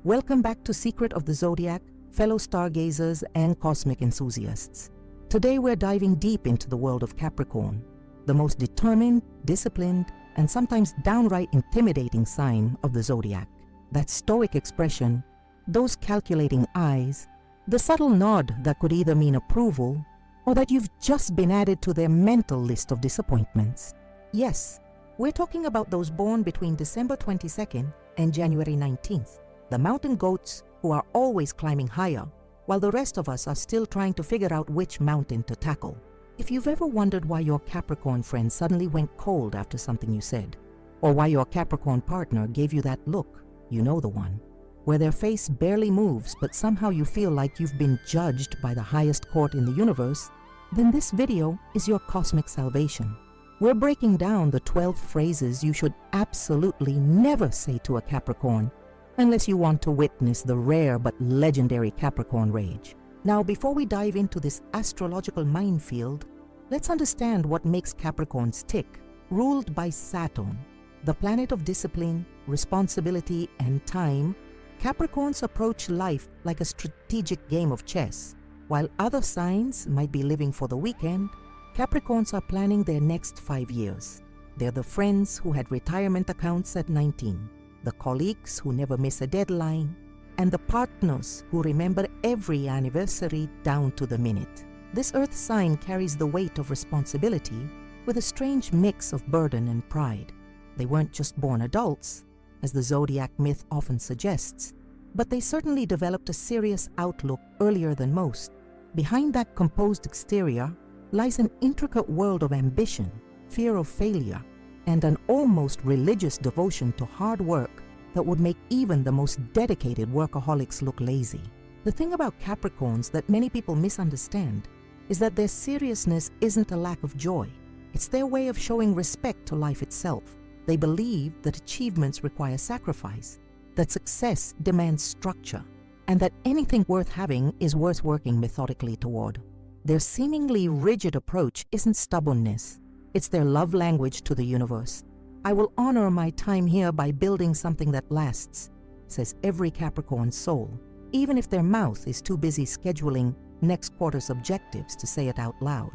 Welcome back to Secret of the Zodiac, fellow stargazers and cosmic enthusiasts. Today we're diving deep into the world of Capricorn, the most determined, disciplined, and sometimes downright intimidating sign of the Zodiac. That stoic expression, those calculating eyes, the subtle nod that could either mean approval or that you've just been added to their mental list of disappointments. Yes, we're talking about those born between December 22nd and January 19th, the mountain goats who are always climbing higher, while the rest of us are still trying to figure out which mountain to tackle. If you've ever wondered why your Capricorn friend suddenly went cold after something you said, or why your Capricorn partner gave you that look, you know the one, where their face barely moves but somehow you feel like you've been judged by the highest court in the universe, then this video is your cosmic salvation. We're breaking down the 12 phrases you should absolutely never say to a Capricorn unless you want to witness the rare but legendary Capricorn rage. Now, before we dive into this astrological minefield, let's understand what makes Capricorns tick. Ruled by Saturn, the planet of discipline, responsibility, and time, Capricorns approach life like a strategic game of chess. While other signs might be living for the weekend, Capricorns are planning their next 5 years. They're the friends who had retirement accounts at 19, the colleagues who never miss a deadline, and the partners who remember every anniversary down to the minute. This earth sign carries the weight of responsibility with a strange mix of burden and pride. They weren't just born adults, as the Zodiac myth often suggests, but they certainly developed a serious outlook earlier than most. Behind that composed exterior lies an intricate world of ambition, fear of failure, and an almost religious devotion to hard work that would make even the most dedicated workaholics look lazy. The thing about Capricorns that many people misunderstand is that their seriousness isn't a lack of joy. It's their way of showing respect to life itself. They believe that achievements require sacrifice, that success demands structure, and that anything worth having is worth working methodically toward. Their seemingly rigid approach isn't stubbornness. It's their love language to the universe. I will honor my time here by building something that lasts, says every Capricorn soul, even if their mouth is too busy scheduling next quarter's objectives to say it out loud.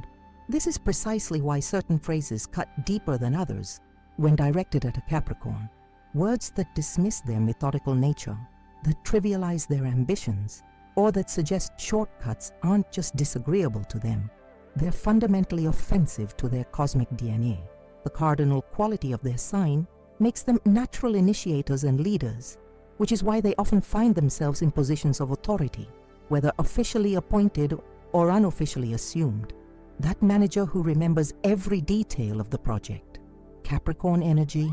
This is precisely why certain phrases cut deeper than others when directed at a Capricorn. Words that dismiss their methodical nature, that trivialize their ambitions, or that suggest shortcuts aren't just disagreeable to them. They're fundamentally offensive to their cosmic DNA. The cardinal quality of their sign makes them natural initiators and leaders, which is why they often find themselves in positions of authority, whether officially appointed or unofficially assumed. That manager who remembers every detail of the project. Capricorn energy,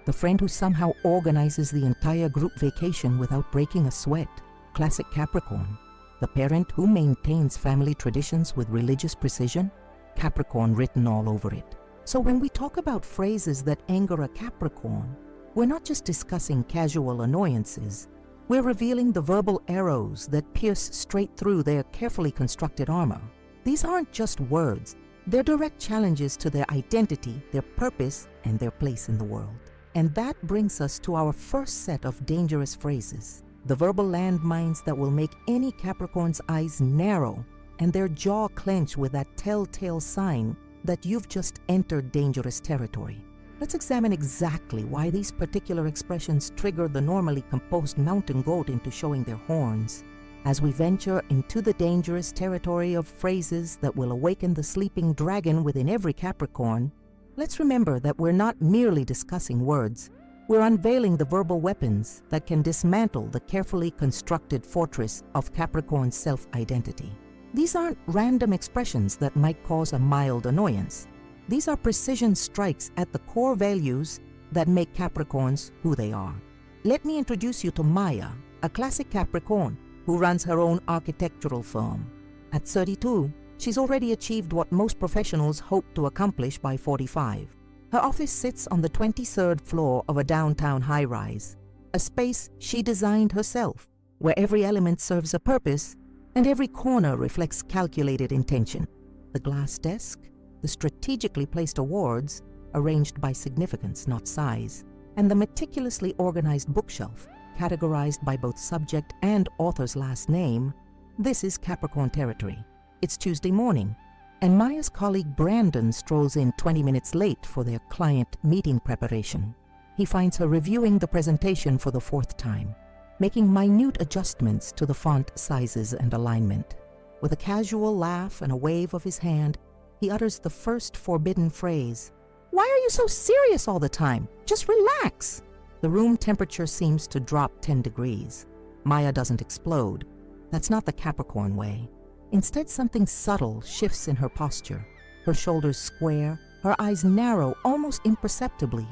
the friend who somehow organizes the entire group vacation without breaking a sweat. Classic Capricorn. The parent who maintains family traditions with religious precision. Capricorn written all over it. So when we talk about phrases that anger a Capricorn, we're not just discussing casual annoyances. We're revealing the verbal arrows that pierce straight through their carefully constructed armor. These aren't just words. They're direct challenges to their identity, their purpose, and their place in the world. And that brings us to our first set of dangerous phrases. The verbal landmines that will make any Capricorn's eyes narrow and their jaw clench with that telltale sign that you've just entered dangerous territory. Let's examine exactly why these particular expressions trigger the normally composed mountain goat into showing their horns. As we venture into the dangerous territory of phrases that will awaken the sleeping dragon within every Capricorn, let's remember that we're not merely discussing words. We're unveiling the verbal weapons that can dismantle the carefully constructed fortress of Capricorn's self-identity. These aren't random expressions that might cause a mild annoyance. These are precision strikes at the core values that make Capricorns who they are. Let me introduce you to Maya, a classic Capricorn who runs her own architectural firm. At 32, she's already achieved what most professionals hope to accomplish by 45. Her office sits on the 23rd floor of a downtown high-rise, a space she designed herself, where every element serves a purpose and every corner reflects calculated intention. The glass desk, the strategically placed awards, arranged by significance, not size, and the meticulously organized bookshelf categorized by both subject and author's last name, this is Capricorn territory. It's Tuesday morning, and Maya's colleague Brandon strolls in 20 minutes late for their client meeting preparation. He finds her reviewing the presentation for the fourth time, making minute adjustments to the font sizes and alignment. With a casual laugh and a wave of his hand, he utters the first forbidden phrase. "Why are you so serious all the time? Just relax." The room temperature seems to drop 10 degrees. Maya doesn't explode. That's not the Capricorn way. Instead, something subtle shifts in her posture. Her shoulders square, her eyes narrow almost imperceptibly,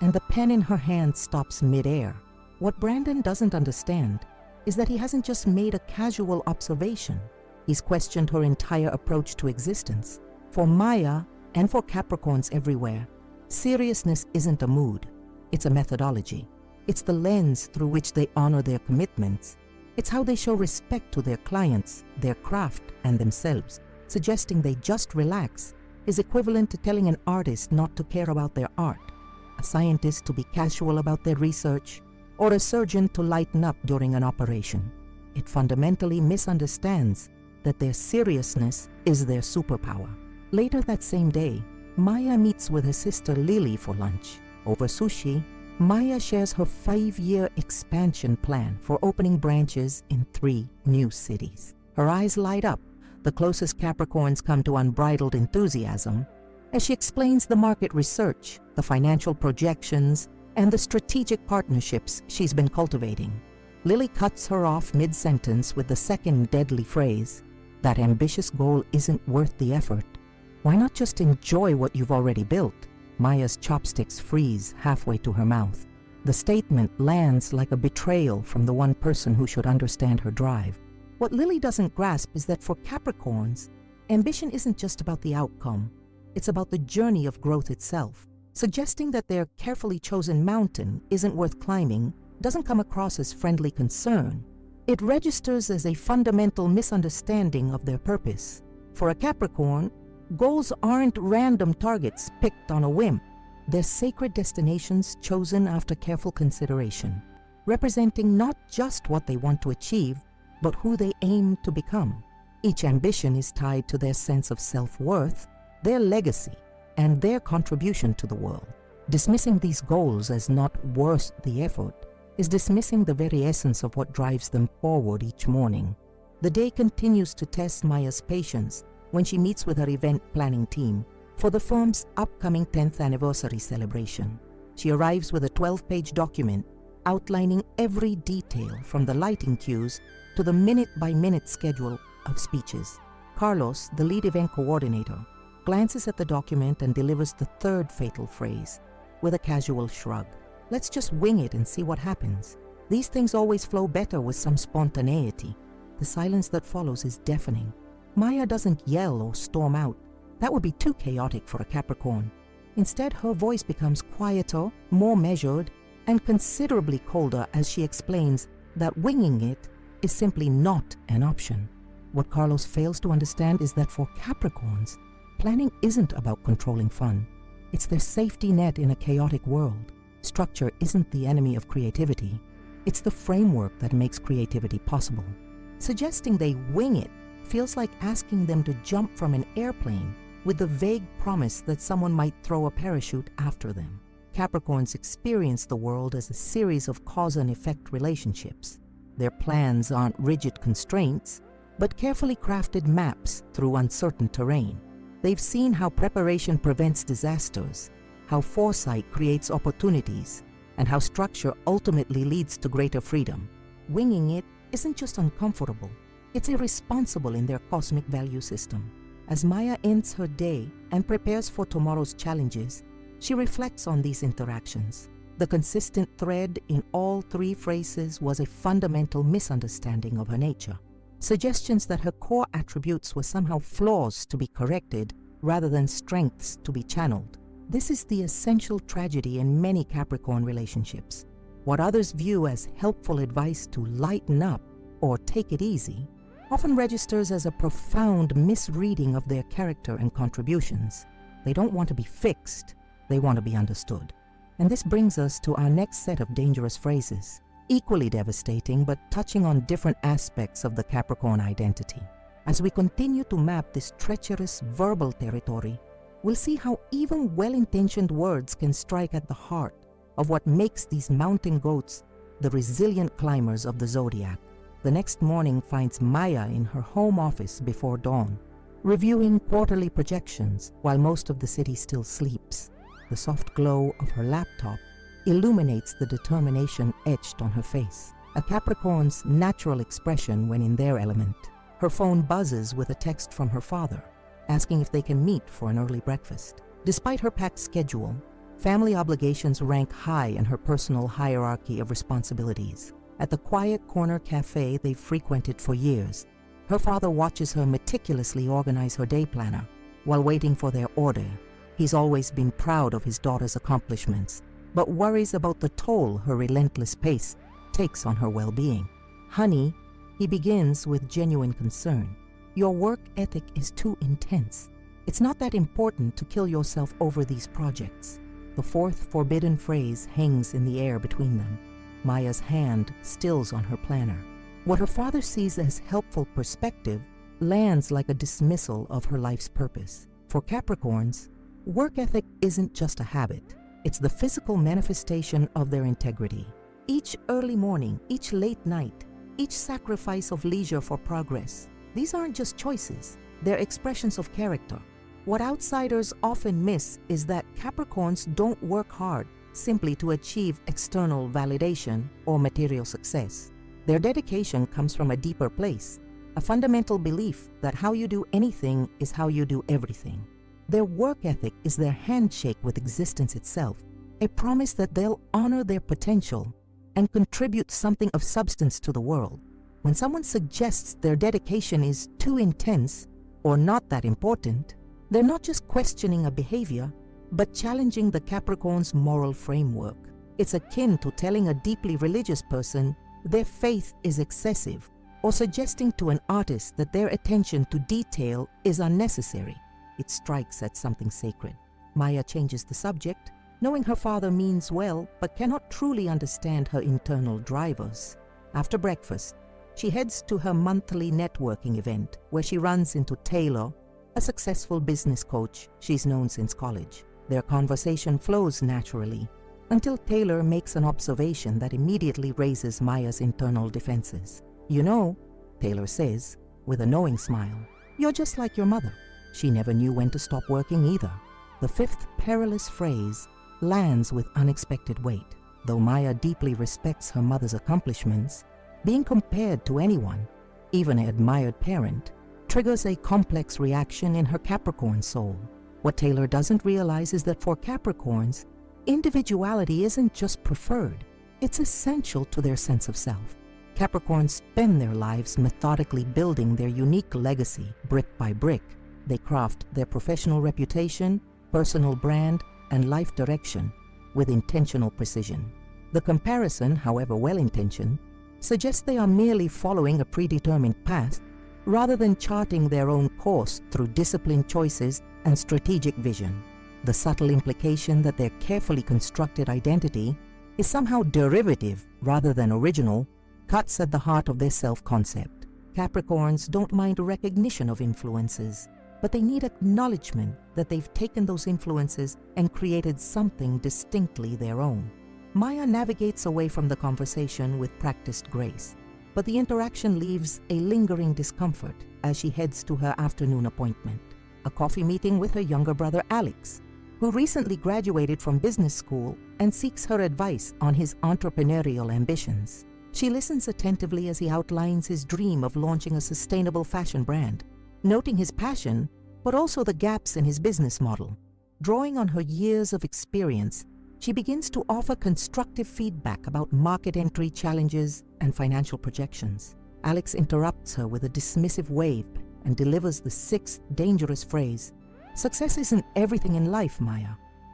and the pen in her hand stops mid-air. What Brandon doesn't understand is that he hasn't just made a casual observation. He's questioned her entire approach to existence. For Maya, and for Capricorns everywhere, seriousness isn't a mood, it's a methodology. It's the lens through which they honor their commitments. It's how they show respect to their clients, their craft, and themselves. Suggesting they just relax is equivalent to telling an artist not to care about their art, a scientist to be casual about their research, or a surgeon to lighten up during an operation. It fundamentally misunderstands that their seriousness is their superpower. Later that same day, Maya meets with her sister Lily for lunch. Over sushi, Maya shares her 5-year expansion plan for opening branches in 3 new cities. Her eyes light up, the closest Capricorns come to unbridled enthusiasm, as she explains the market research, the financial projections, and the strategic partnerships she's been cultivating. Lily cuts her off mid-sentence with the second deadly phrase, "That ambitious goal isn't worth the effort. Why not just enjoy what you've already built?" Maya's chopsticks freeze halfway to her mouth. The statement lands like a betrayal from the one person who should understand her drive. What Lily doesn't grasp is that for Capricorns, ambition isn't just about the outcome. It's about the journey of growth itself. Suggesting that their carefully chosen mountain isn't worth climbing doesn't come across as friendly concern. It registers as a fundamental misunderstanding of their purpose. For a Capricorn, goals aren't random targets picked on a whim. They're sacred destinations chosen after careful consideration, representing not just what they want to achieve, but who they aim to become. Each ambition is tied to their sense of self-worth, their legacy, and their contribution to the world. Dismissing these goals as not worth the effort is dismissing the very essence of what drives them forward each morning. The day continues to test Maya's patience when she meets with her event planning team for the firm's upcoming 10th anniversary celebration. She arrives with a 12-page document outlining every detail from the lighting cues to the minute-by-minute schedule of speeches. Carlos, the lead event coordinator, glances at the document and delivers the third fatal phrase with a casual shrug. "Let's just wing it and see what happens. These things always flow better with some spontaneity." The silence that follows is deafening. Maya doesn't yell or storm out. That would be too chaotic for a Capricorn. Instead, her voice becomes quieter, more measured, and considerably colder as she explains that winging it is simply not an option. What Carlos fails to understand is that for Capricorns, planning isn't about controlling fun. It's their safety net in a chaotic world. Structure isn't the enemy of creativity. It's the framework that makes creativity possible. Suggesting they wing it feels like asking them to jump from an airplane with the vague promise that someone might throw a parachute after them. Capricorns experience the world as a series of cause and effect relationships. Their plans aren't rigid constraints, but carefully crafted maps through uncertain terrain. They've seen how preparation prevents disasters, how foresight creates opportunities, and how structure ultimately leads to greater freedom. Winging it isn't just uncomfortable, it's irresponsible in their cosmic value system. As Maya ends her day and prepares for tomorrow's challenges, she reflects on these interactions. The consistent thread in all 3 phrases was a fundamental misunderstanding of her nature. Suggestions that her core attributes were somehow flaws to be corrected rather than strengths to be channeled. This is the essential tragedy in many Capricorn relationships. What others view as helpful advice to lighten up or take it easy often registers as a profound misreading of their character and contributions. They don't want to be fixed, they want to be understood. And this brings us to our next set of dangerous phrases. equally devastating but touching on different aspects of the Capricorn identity. As we continue to map this treacherous verbal territory, we'll see how even well-intentioned words can strike at the heart of what makes these mountain goats the resilient climbers of the zodiac. The next morning finds Maya in her home office before dawn, reviewing quarterly projections while most of the city still sleeps. The soft glow of her laptop illuminates the determination etched on her face, a Capricorn's natural expression when in their element. Her phone buzzes with a text from her father, asking if they can meet for an early breakfast. Despite her packed schedule, family obligations rank high in her personal hierarchy of responsibilities. At the quiet corner cafe they've frequented for years, her father watches her meticulously organize her day planner while waiting for their order. He's always been proud of his daughter's accomplishments, but worries about the toll her relentless pace takes on her well-being. "Honey," he begins with genuine concern, "your work ethic is too intense. It's not that important to kill yourself over these projects." The fourth forbidden phrase hangs in the air between them. Maya's hand stills on her planner. What her father sees as helpful perspective lands like a dismissal of her life's purpose. For Capricorns, work ethic isn't just a habit. It's the physical manifestation of their integrity. Each early morning, each late night, each sacrifice of leisure for progress, these aren't just choices, they're expressions of character. What outsiders often miss is that Capricorns don't work hard simply to achieve external validation or material success. Their dedication comes from a deeper place, a fundamental belief that how you do anything is how you do everything. Their work ethic is their handshake with existence itself, a promise that they'll honor their potential and contribute something of substance to the world. When someone suggests their dedication is too intense or not that important, they're not just questioning a behavior, but challenging the Capricorn's moral framework. It's akin to telling a deeply religious person their faith is excessive, or suggesting to an artist that their attention to detail is unnecessary. It strikes at something sacred. Maya changes the subject, knowing her father means well but cannot truly understand her internal drivers. After breakfast, she heads to her monthly networking event where she runs into Taylor, a successful business coach she's known since college. Their conversation flows naturally until Taylor makes an observation that immediately raises Maya's internal defenses. "You know," Taylor says, with a knowing smile, "you're just like your mother. She never knew when to stop working either." The fifth perilous phrase lands with unexpected weight. Though Maya deeply respects her mother's accomplishments, being compared to anyone, even an admired parent, triggers a complex reaction in her Capricorn soul. What Taylor doesn't realize is that for Capricorns, individuality isn't just preferred, it's essential to their sense of self. Capricorns spend their lives methodically building their unique legacy brick by brick. They craft their professional reputation, personal brand, and life direction with intentional precision. The comparison, however well-intentioned, suggests they are merely following a predetermined path rather than charting their own course through disciplined choices and strategic vision. The subtle implication that their carefully constructed identity is somehow derivative rather than original cuts at the heart of their self-concept. Capricorns don't mind recognition of influences, but they need acknowledgement that they've taken those influences and created something distinctly their own. Maya navigates away from the conversation with practiced grace, but the interaction leaves a lingering discomfort as she heads to her afternoon appointment, a coffee meeting with her younger brother Alex, who recently graduated from business school and seeks her advice on his entrepreneurial ambitions. She listens attentively as he outlines his dream of launching a sustainable fashion brand, noting his passion, but also the gaps in his business model. Drawing on her years of experience, she begins to offer constructive feedback about market entry challenges and financial projections. Alex interrupts her with a dismissive wave and delivers the sixth dangerous phrase, "Success isn't everything in life, Maya.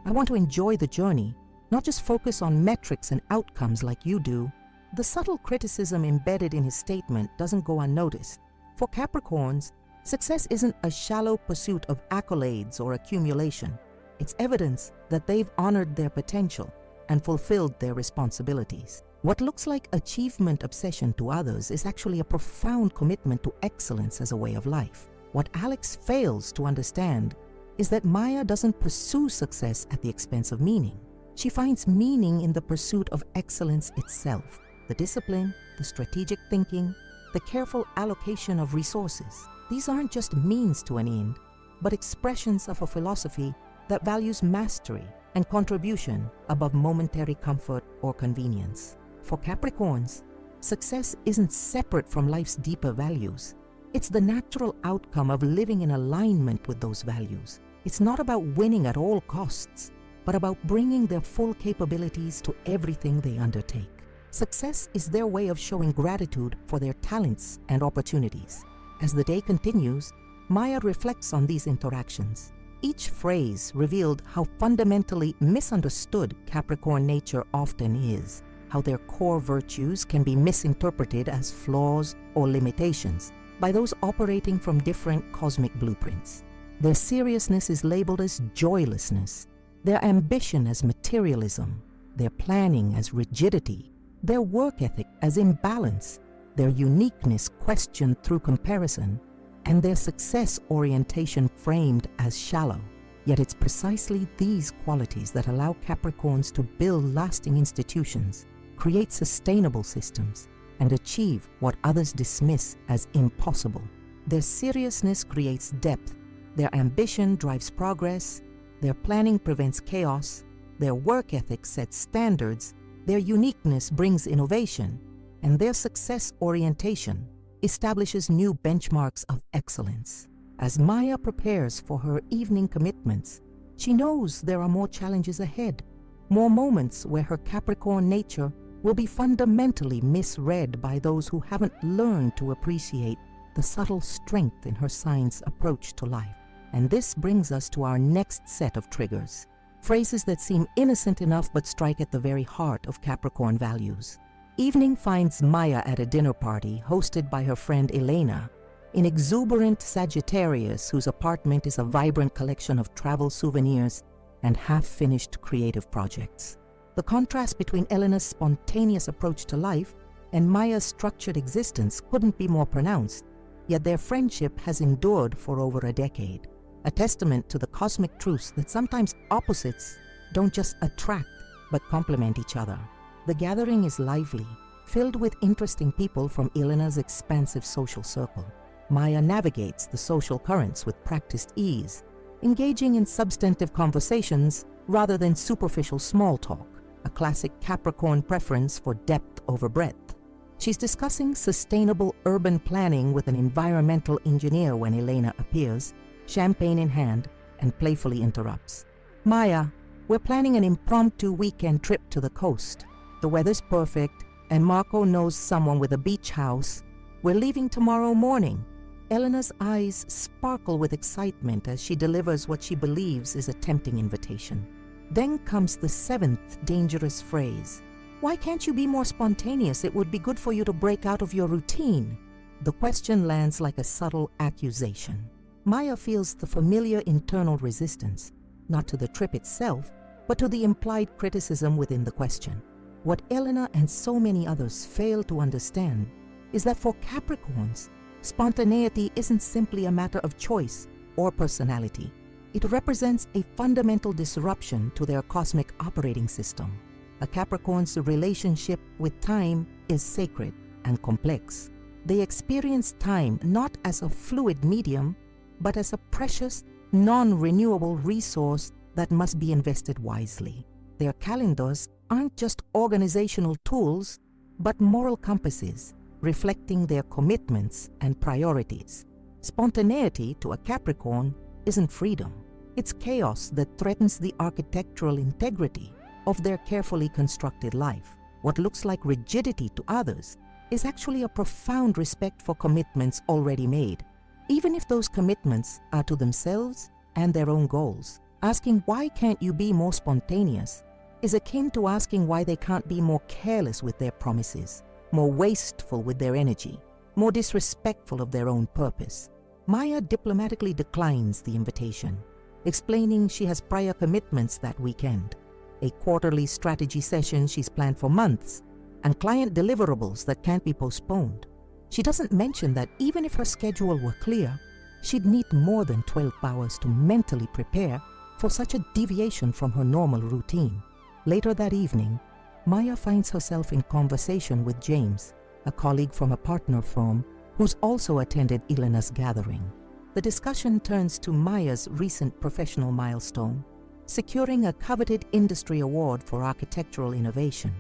I want to enjoy the journey, not just focus on metrics and outcomes like you do." The subtle criticism embedded in his statement doesn't go unnoticed. For Capricorns, success isn't a shallow pursuit of accolades or accumulation. It's evidence that they've honored their potential and fulfilled their responsibilities. What looks like achievement obsession to others is actually a profound commitment to excellence as a way of life. What Alex fails to understand is that Maya doesn't pursue success at the expense of meaning. She finds meaning in the pursuit of excellence itself, the discipline, the strategic thinking, the careful allocation of resources. These aren't just means to an end, but expressions of a philosophy that values mastery and contribution above momentary comfort or convenience. For Capricorns, success isn't separate from life's deeper values. It's the natural outcome of living in alignment with those values. It's not about winning at all costs, but about bringing their full capabilities to everything they undertake. Success is their way of showing gratitude for their talents and opportunities. As the day continues, Maya reflects on these interactions. Each phrase revealed how fundamentally misunderstood Capricorn nature often is, how their core virtues can be misinterpreted as flaws or limitations by those operating from different cosmic blueprints. Their seriousness is labeled as joylessness, their ambition as materialism, their planning as rigidity, their work ethic as imbalance, their uniqueness questioned through comparison, and their success orientation framed as shallow. Yet it's precisely these qualities that allow Capricorns to build lasting institutions, create sustainable systems, and achieve what others dismiss as impossible. Their seriousness creates depth, their ambition drives progress, their planning prevents chaos, their work ethic sets standards, their uniqueness brings innovation, and their success orientation establishes new benchmarks of excellence. As Maya prepares for her evening commitments, she knows there are more challenges ahead, more moments where her Capricorn nature will be fundamentally misread by those who haven't learned to appreciate the subtle strength in her sign's approach to life. And this brings us to our next set of triggers, phrases that seem innocent enough but strike at the very heart of Capricorn values. Evening finds Maya at a dinner party hosted by her friend Elena, an exuberant Sagittarius whose apartment is a vibrant collection of travel souvenirs and half-finished creative projects. The contrast between Elena's spontaneous approach to life and Maya's structured existence couldn't be more pronounced, yet their friendship has endured for over a decade, a testament to the cosmic truth that sometimes opposites don't just attract but complement each other. The gathering is lively, filled with interesting people from Elena's expansive social circle. Maya navigates the social currents with practiced ease, engaging in substantive conversations rather than superficial small talk, a classic Capricorn preference for depth over breadth. She's discussing sustainable urban planning with an environmental engineer when Elena appears, champagne in hand, and playfully interrupts. "Maya, we're planning an impromptu weekend trip to the coast. The weather's perfect, and Marco knows someone with a beach house. We're leaving tomorrow morning." Elena's eyes sparkle with excitement as she delivers what she believes is a tempting invitation. Then comes the seventh dangerous phrase. "Why can't you be more spontaneous? It would be good for you to break out of your routine." The question lands like a subtle accusation. Maya feels the familiar internal resistance, not to the trip itself, but to the implied criticism within the question. What Elena and so many others fail to understand is that for Capricorns, spontaneity isn't simply a matter of choice or personality. It represents a fundamental disruption to their cosmic operating system. A Capricorn's relationship with time is sacred and complex. They experience time not as a fluid medium, but as a precious, non-renewable resource that must be invested wisely. Their calendars aren't just organizational tools, but moral compasses, reflecting their commitments and priorities. Spontaneity to a Capricorn isn't freedom. It's chaos that threatens the architectural integrity of their carefully constructed life. What looks like rigidity to others is actually a profound respect for commitments already made, even if those commitments are to themselves and their own goals. Asking "why can't you be more spontaneous" is akin to asking why they can't be more careless with their promises, more wasteful with their energy, more disrespectful of their own purpose. Maya diplomatically declines the invitation, explaining she has prior commitments that weekend, a quarterly strategy session she's planned for months, and client deliverables that can't be postponed. She doesn't mention that even if her schedule were clear, she'd need more than 12 hours to mentally prepare for such a deviation from her normal routine. Later that evening, Maya finds herself in conversation with James, a colleague from a partner firm who's also attended Elena's gathering. The discussion turns to Maya's recent professional milestone, securing a coveted industry award for architectural innovation.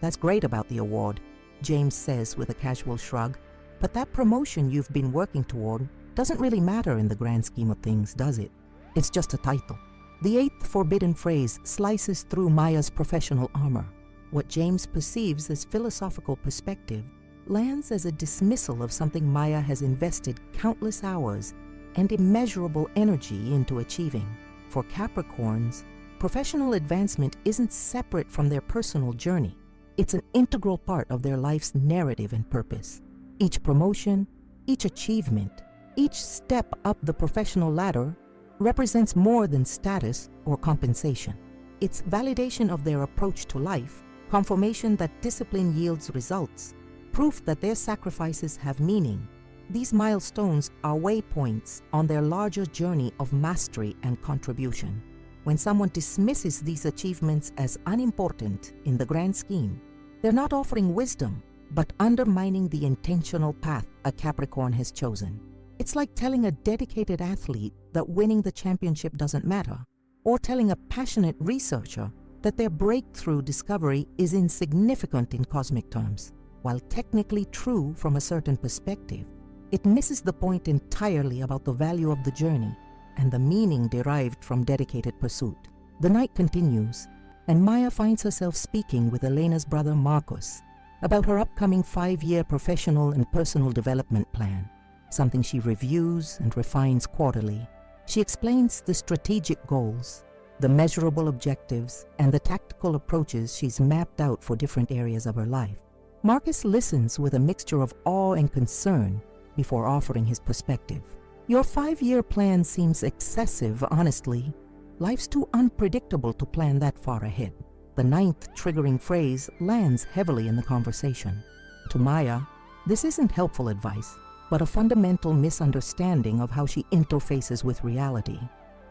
"That's great about the award," James says with a casual shrug, "but that promotion you've been working toward doesn't really matter in the grand scheme of things, does it? It's just a title." The eighth forbidden phrase slices through Maya's professional armor. What James perceives as philosophical perspective lands as a dismissal of something Maya has invested countless hours and immeasurable energy into achieving. For Capricorns, professional advancement isn't separate from their personal journey. It's an integral part of their life's narrative and purpose. Each promotion, each achievement, each step up the professional ladder represents more than status or compensation. It's validation of their approach to life, confirmation that discipline yields results, proof that their sacrifices have meaning. These milestones are waypoints on their larger journey of mastery and contribution. When someone dismisses these achievements as unimportant in the grand scheme, they're not offering wisdom, but undermining the intentional path a Capricorn has chosen. It's like telling a dedicated athlete that winning the championship doesn't matter, or telling a passionate researcher that their breakthrough discovery is insignificant in cosmic terms. While technically true from a certain perspective, it misses the point entirely about the value of the journey and the meaning derived from dedicated pursuit. The night continues, and Maya finds herself speaking with Elena's brother Marcus about her upcoming 5-year professional and personal development plan, something she reviews and refines quarterly. She explains the strategic goals, the measurable objectives, and the tactical approaches she's mapped out for different areas of her life. Marcus listens with a mixture of awe and concern before offering his perspective. "Your 5-year plan seems excessive, honestly. Life's too unpredictable to plan that far ahead." The 9th triggering phrase lands heavily in the conversation. To Maya, this isn't helpful advice, but a fundamental misunderstanding of how she interfaces with reality.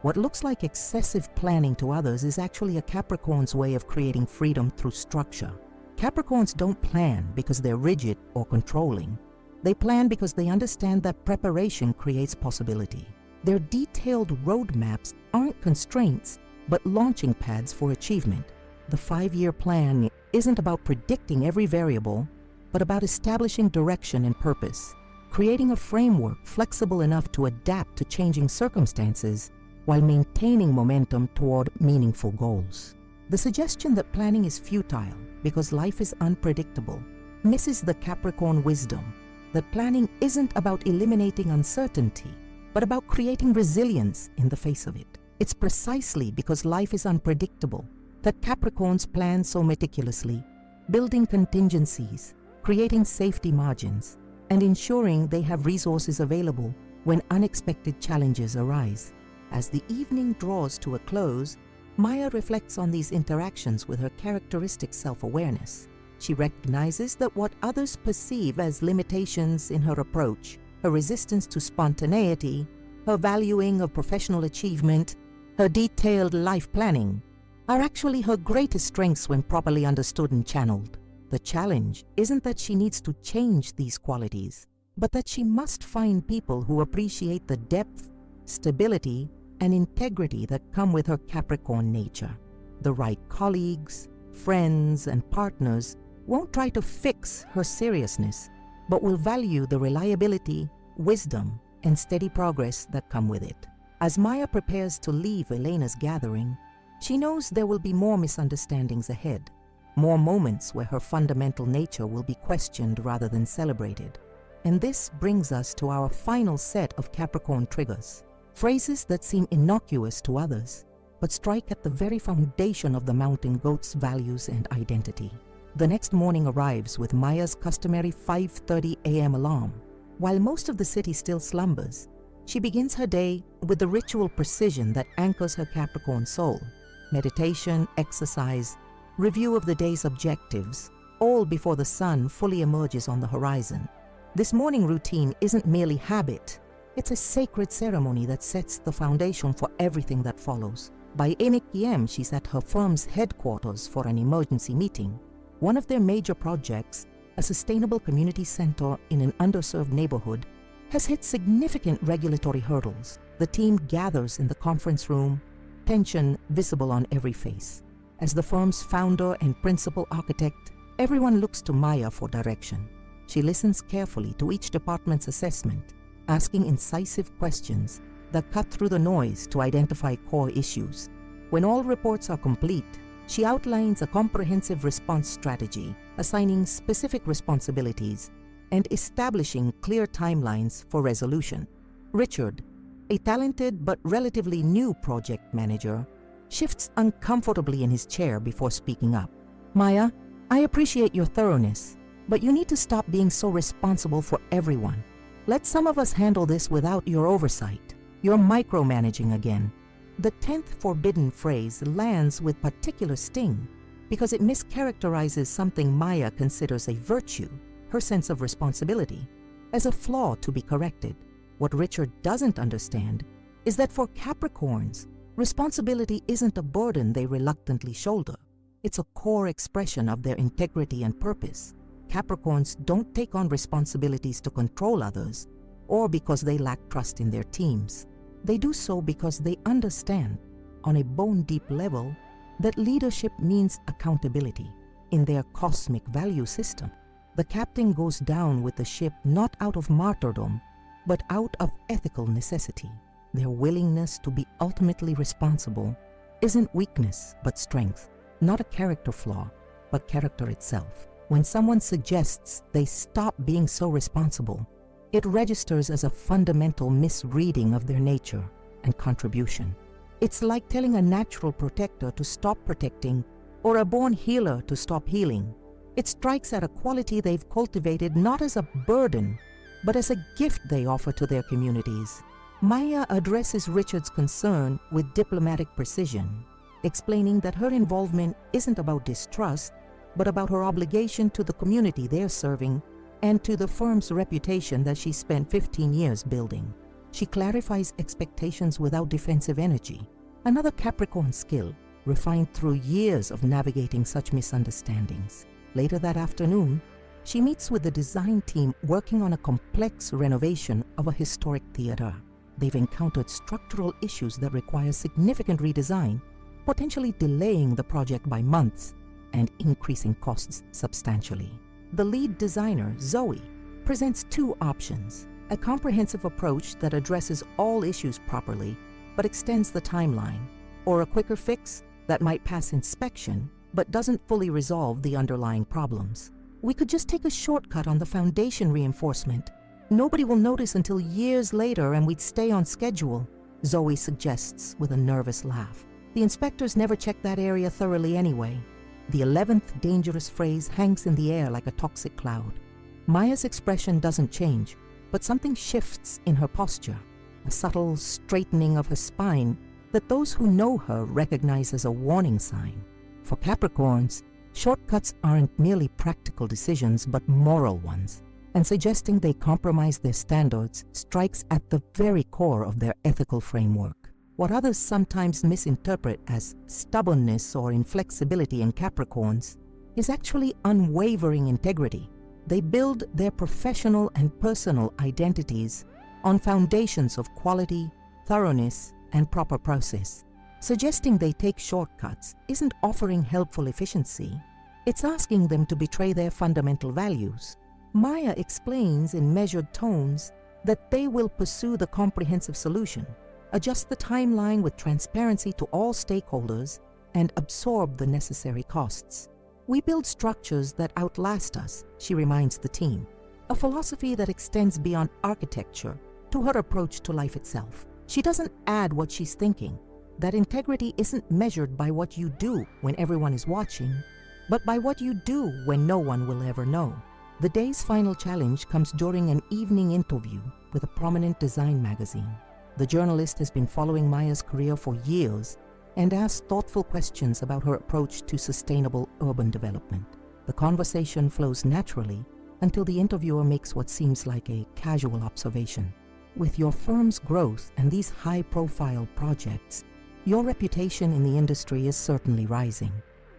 What looks like excessive planning to others is actually a Capricorn's way of creating freedom through structure. Capricorns don't plan because they're rigid or controlling. They plan because they understand that preparation creates possibility. Their detailed roadmaps aren't constraints, but launching pads for achievement. The 5-year plan isn't about predicting every variable, but about establishing direction and purpose, creating a framework flexible enough to adapt to changing circumstances while maintaining momentum toward meaningful goals. The suggestion that planning is futile because life is unpredictable misses the Capricorn wisdom that planning isn't about eliminating uncertainty, but about creating resilience in the face of it. It's precisely because life is unpredictable that Capricorns plan so meticulously, building contingencies, creating safety margins, and ensuring they have resources available when unexpected challenges arise. As the evening draws to a close, Maya reflects on these interactions with her characteristic self-awareness. She recognizes that what others perceive as limitations in her approach, her resistance to spontaneity, her valuing of professional achievement, her detailed life planning, are actually her greatest strengths when properly understood and channeled. The challenge isn't that she needs to change these qualities, but that she must find people who appreciate the depth, stability, and integrity that come with her Capricorn nature. The right colleagues, friends, and partners won't try to fix her seriousness, but will value the reliability, wisdom, and steady progress that come with it. As Maya prepares to leave Elena's gathering, she knows there will be more misunderstandings ahead, more moments where her fundamental nature will be questioned rather than celebrated. And this brings us to our final set of Capricorn triggers, phrases that seem innocuous to others, but strike at the very foundation of the mountain goat's values and identity. The next morning arrives with Maya's customary 5:30 a.m. alarm. While most of the city still slumbers, she begins her day with the ritual precision that anchors her Capricorn soul. Meditation, exercise, review of the day's objectives, all before the sun fully emerges on the horizon. This morning routine isn't merely habit, it's a sacred ceremony that sets the foundation for everything that follows. By 8 p.m., she's at her firm's headquarters for an emergency meeting. One of their major projects, a sustainable community center in an underserved neighborhood, has hit significant regulatory hurdles. The team gathers in the conference room, tension visible on every face. As the firm's founder and principal architect, everyone looks to Maya for direction. She listens carefully to each department's assessment, asking incisive questions that cut through the noise to identify core issues. When all reports are complete, she outlines a comprehensive response strategy, assigning specific responsibilities and establishing clear timelines for resolution. Richard, a talented but relatively new project manager, shifts uncomfortably in his chair before speaking up. Maya, I appreciate your thoroughness, but you need to stop being so responsible for everyone. Let some of us handle this without your oversight. You're micromanaging again. The 10th forbidden phrase lands with particular sting because it mischaracterizes something Maya considers a virtue, her sense of responsibility, as a flaw to be corrected. What Richard doesn't understand is that for Capricorns, responsibility isn't a burden they reluctantly shoulder. It's a core expression of their integrity and purpose. Capricorns don't take on responsibilities to control others or because they lack trust in their teams. They do so because they understand, on a bone-deep level, that leadership means accountability. In their cosmic value system, the captain goes down with the ship not out of martyrdom, but out of ethical necessity. Their willingness to be ultimately responsible isn't weakness, but strength. Not a character flaw, but character itself. When someone suggests they stop being so responsible, it registers as a fundamental misreading of their nature and contribution. It's like telling a natural protector to stop protecting or a born healer to stop healing. It strikes at a quality they've cultivated not as a burden, but as a gift they offer to their communities. Maya addresses Richard's concern with diplomatic precision, explaining that her involvement isn't about distrust, but about her obligation to the community they're serving and to the firm's reputation that she spent 15 years building. She clarifies expectations without defensive energy, another Capricorn skill refined through years of navigating such misunderstandings. Later that afternoon, she meets with the design team working on a complex renovation of a historic theater. They've encountered structural issues that require significant redesign, potentially delaying the project by months and increasing costs substantially. The lead designer, Zoe, presents two options: a comprehensive approach that addresses all issues properly but extends the timeline, or a quicker fix that might pass inspection but doesn't fully resolve the underlying problems. We could just take a shortcut on the foundation reinforcement. Nobody will notice until years later and we'd stay on schedule, Zoe suggests with a nervous laugh. The inspectors never check that area thoroughly anyway. The 11th dangerous phrase hangs in the air like a toxic cloud. Maya's expression doesn't change, but something shifts in her posture, a subtle straightening of her spine that those who know her recognize as a warning sign. For Capricorns, shortcuts aren't merely practical decisions but moral ones, and suggesting they compromise their standards strikes at the very core of their ethical framework. What others sometimes misinterpret as stubbornness or inflexibility in Capricorns is actually unwavering integrity. They build their professional and personal identities on foundations of quality, thoroughness, and proper process. Suggesting they take shortcuts isn't offering helpful efficiency. It's asking them to betray their fundamental values. Maya explains in measured tones that they will pursue the comprehensive solution, adjust the timeline with transparency to all stakeholders, and absorb the necessary costs. We build structures that outlast us, she reminds the team, a philosophy that extends beyond architecture to her approach to life itself. She doesn't add what she's thinking, that integrity isn't measured by what you do when everyone is watching, but by what you do when no one will ever know. The day's final challenge comes during an evening interview with a prominent design magazine. The journalist has been following Maya's career for years and asks thoughtful questions about her approach to sustainable urban development. The conversation flows naturally until the interviewer makes what seems like a casual observation. With your firm's growth and these high-profile projects, your reputation in the industry is certainly rising.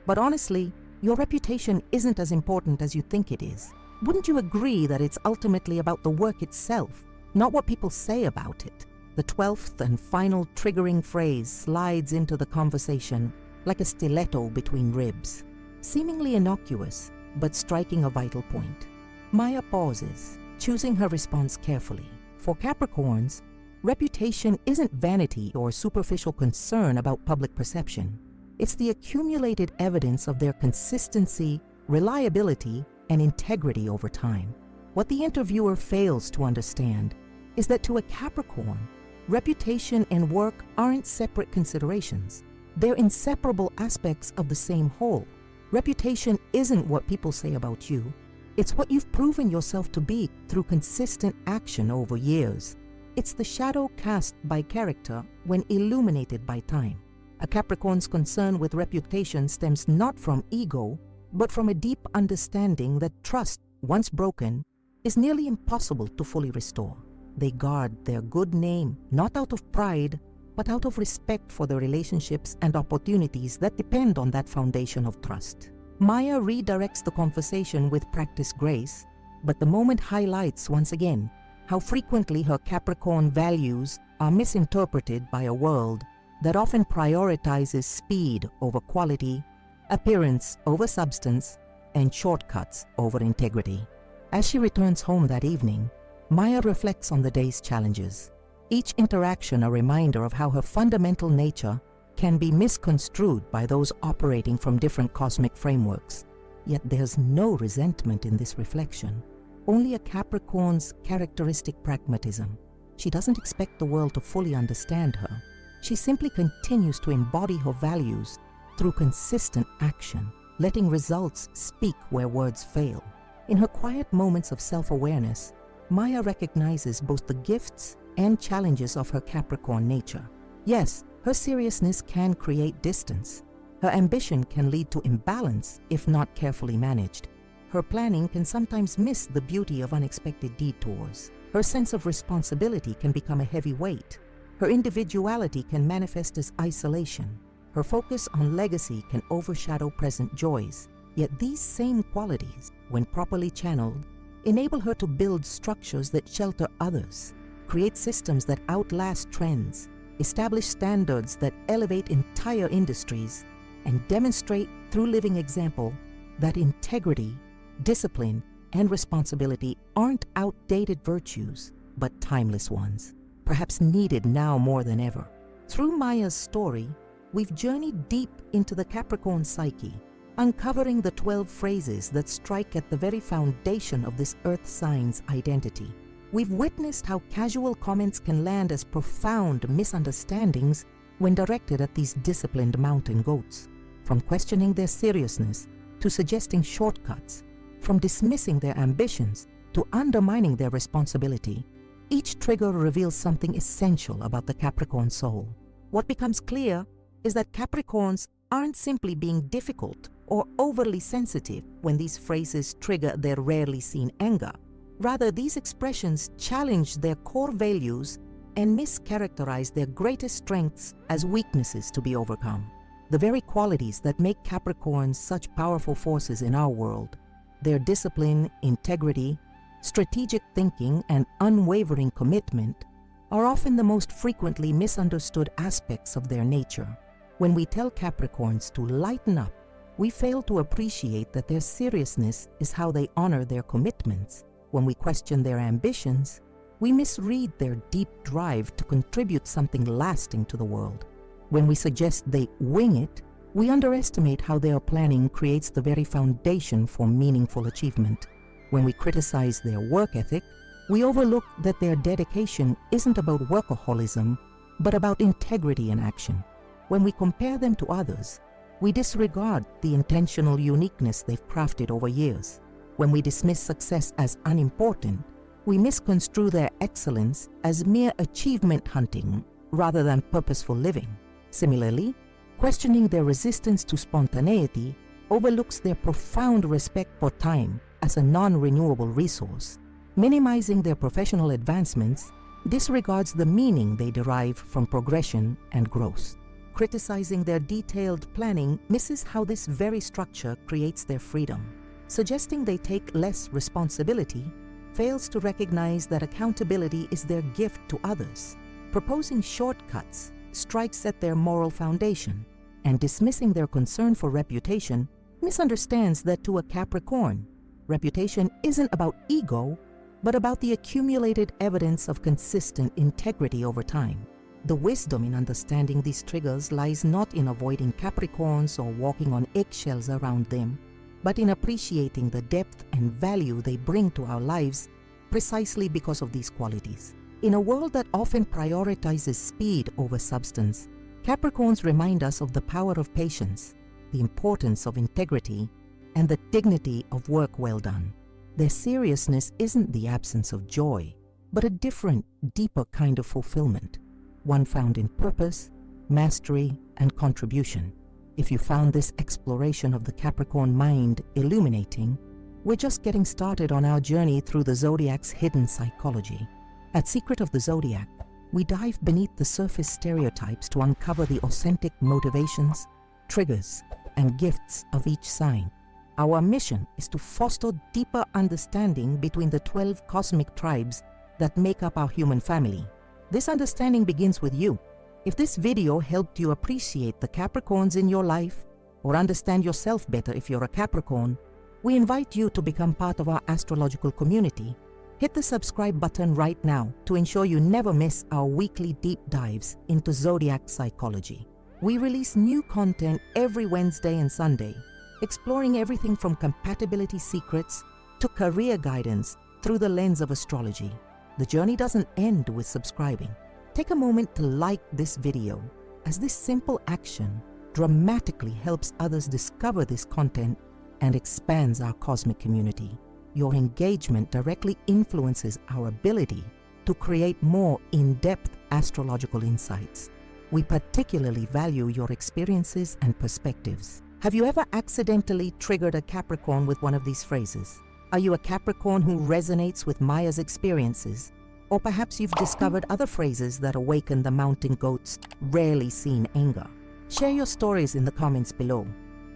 But honestly, your reputation isn't as important as you think it is. Wouldn't you agree that it's ultimately about the work itself, not what people say about it? The 12th and final triggering phrase slides into the conversation like a stiletto between ribs, seemingly innocuous, but striking a vital point. Maya pauses, choosing her response carefully. For Capricorns, reputation isn't vanity or superficial concern about public perception. It's the accumulated evidence of their consistency, reliability, and integrity over time. What the interviewer fails to understand is that to a Capricorn, reputation and work aren't separate considerations. They're inseparable aspects of the same whole. Reputation isn't what people say about you. It's what you've proven yourself to be through consistent action over years. It's the shadow cast by character when illuminated by time. A Capricorn's concern with reputation stems not from ego, but from a deep understanding that trust, once broken, is nearly impossible to fully restore. They guard their good name not out of pride, but out of respect for the relationships and opportunities that depend on that foundation of trust. Maya redirects the conversation with practiced grace, but the moment highlights once again how frequently her Capricorn values are misinterpreted by a world that often prioritizes speed over quality, appearance over substance, and shortcuts over integrity. As she returns home that evening, Maya reflects on the day's challenges, each interaction a reminder of how her fundamental nature can be misconstrued by those operating from different cosmic frameworks. Yet there's no resentment in this reflection, only a Capricorn's characteristic pragmatism. She doesn't expect the world to fully understand her. She simply continues to embody her values through consistent action, letting results speak where words fail. In her quiet moments of self-awareness, Maya recognizes both the gifts and challenges of her Capricorn nature. Yes, her seriousness can create distance. Her ambition can lead to imbalance if not carefully managed. Her planning can sometimes miss the beauty of unexpected detours. Her sense of responsibility can become a heavy weight. Her individuality can manifest as isolation. Her focus on legacy can overshadow present joys. Yet these same qualities, when properly channeled, enable her to build structures that shelter others, create systems that outlast trends, establish standards that elevate entire industries, and demonstrate through living example that integrity, discipline, and responsibility aren't outdated virtues, but timeless ones, perhaps needed now more than ever. Through Maya's story, we've journeyed deep into the Capricorn psyche, uncovering the 12 phrases that strike at the very foundation of this Earth sign's identity. We've witnessed how casual comments can land as profound misunderstandings when directed at these disciplined mountain goats. From questioning their seriousness to suggesting shortcuts, from dismissing their ambitions to undermining their responsibility, each trigger reveals something essential about the Capricorn soul. What becomes clear is that Capricorns aren't simply being difficult or overly sensitive when these phrases trigger their rarely seen anger. Rather, these expressions challenge their core values and mischaracterize their greatest strengths as weaknesses to be overcome. The very qualities that make Capricorns such powerful forces in our world, their discipline, integrity, strategic thinking, and unwavering commitment, are often the most frequently misunderstood aspects of their nature. When we tell Capricorns to lighten up, we fail to appreciate that their seriousness is how they honor their commitments. When we question their ambitions, we misread their deep drive to contribute something lasting to the world. When we suggest they wing it, we underestimate how their planning creates the very foundation for meaningful achievement. When we criticize their work ethic, we overlook that their dedication isn't about workaholism, but about integrity in action. When we compare them to others, we disregard the intentional uniqueness they've crafted over years. When we dismiss success as unimportant, we misconstrue their excellence as mere achievement hunting rather than purposeful living. Similarly, questioning their resistance to spontaneity overlooks their profound respect for time as a non-renewable resource. Minimizing their professional advancements disregards the meaning they derive from progression and growth. Criticizing their detailed planning misses how this very structure creates their freedom. Suggesting they take less responsibility fails to recognize that accountability is their gift to others. Proposing shortcuts strikes at their moral foundation, and dismissing their concern for reputation misunderstands that to a Capricorn, reputation isn't about ego, but about the accumulated evidence of consistent integrity over time. The wisdom in understanding these triggers lies not in avoiding Capricorns or walking on eggshells around them, but in appreciating the depth and value they bring to our lives precisely because of these qualities. In a world that often prioritizes speed over substance, Capricorns remind us of the power of patience, the importance of integrity, and the dignity of work well done. Their seriousness isn't the absence of joy, but a different, deeper kind of fulfillment, one found in purpose, mastery, and contribution. If you found this exploration of the Capricorn mind illuminating, we're just getting started on our journey through the Zodiac's hidden psychology. At Secret of the Zodiac, we dive beneath the surface stereotypes to uncover the authentic motivations, triggers, and gifts of each sign. Our mission is to foster deeper understanding between the 12 cosmic tribes that make up our human family. This understanding begins with you. If this video helped you appreciate the Capricorns in your life, or understand yourself better if you're a Capricorn, we invite you to become part of our astrological community. Hit the subscribe button right now to ensure you never miss our weekly deep dives into Zodiac psychology. We release new content every Wednesday and Sunday, exploring everything from compatibility secrets to career guidance through the lens of astrology. The journey doesn't end with subscribing. Take a moment to like this video, as this simple action dramatically helps others discover this content and expands our cosmic community. Your engagement directly influences our ability to create more in-depth astrological insights. We particularly value your experiences and perspectives. Have you ever accidentally triggered a Capricorn with one of these phrases? Are you a Capricorn who resonates with Maya's experiences? Or perhaps you've discovered other phrases that awaken the mountain goat's rarely seen anger. Share your stories in the comments below.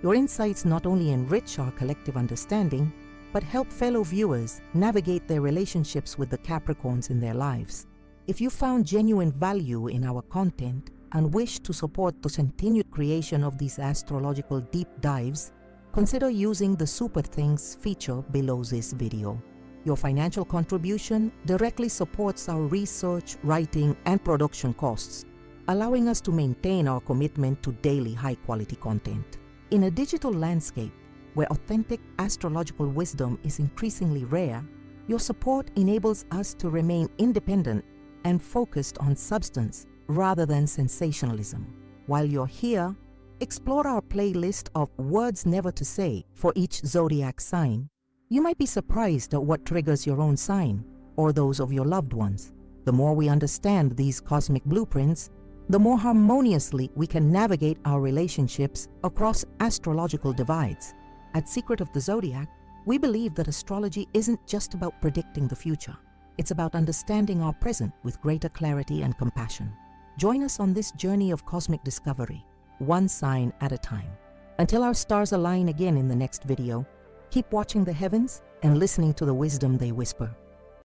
Your insights not only enrich our collective understanding, but help fellow viewers navigate their relationships with the Capricorns in their lives. If you found genuine value in our content and wish to support the continued creation of these astrological deep dives, consider using the Super Things feature below this video. Your financial contribution directly supports our research, writing, and production costs, allowing us to maintain our commitment to daily high-quality content. In a digital landscape where authentic astrological wisdom is increasingly rare, your support enables us to remain independent and focused on substance rather than sensationalism. While you're here, explore our playlist of words never to say for each zodiac sign. You might be surprised at what triggers your own sign or those of your loved ones. The more we understand these cosmic blueprints, the more harmoniously we can navigate our relationships across astrological divides. At Secret of the Zodiac, we believe that astrology isn't just about predicting the future. It's about understanding our present with greater clarity and compassion. Join us on this journey of cosmic discovery, one sign at a time. Until our stars align again in the next video, keep watching the heavens and listening to the wisdom they whisper.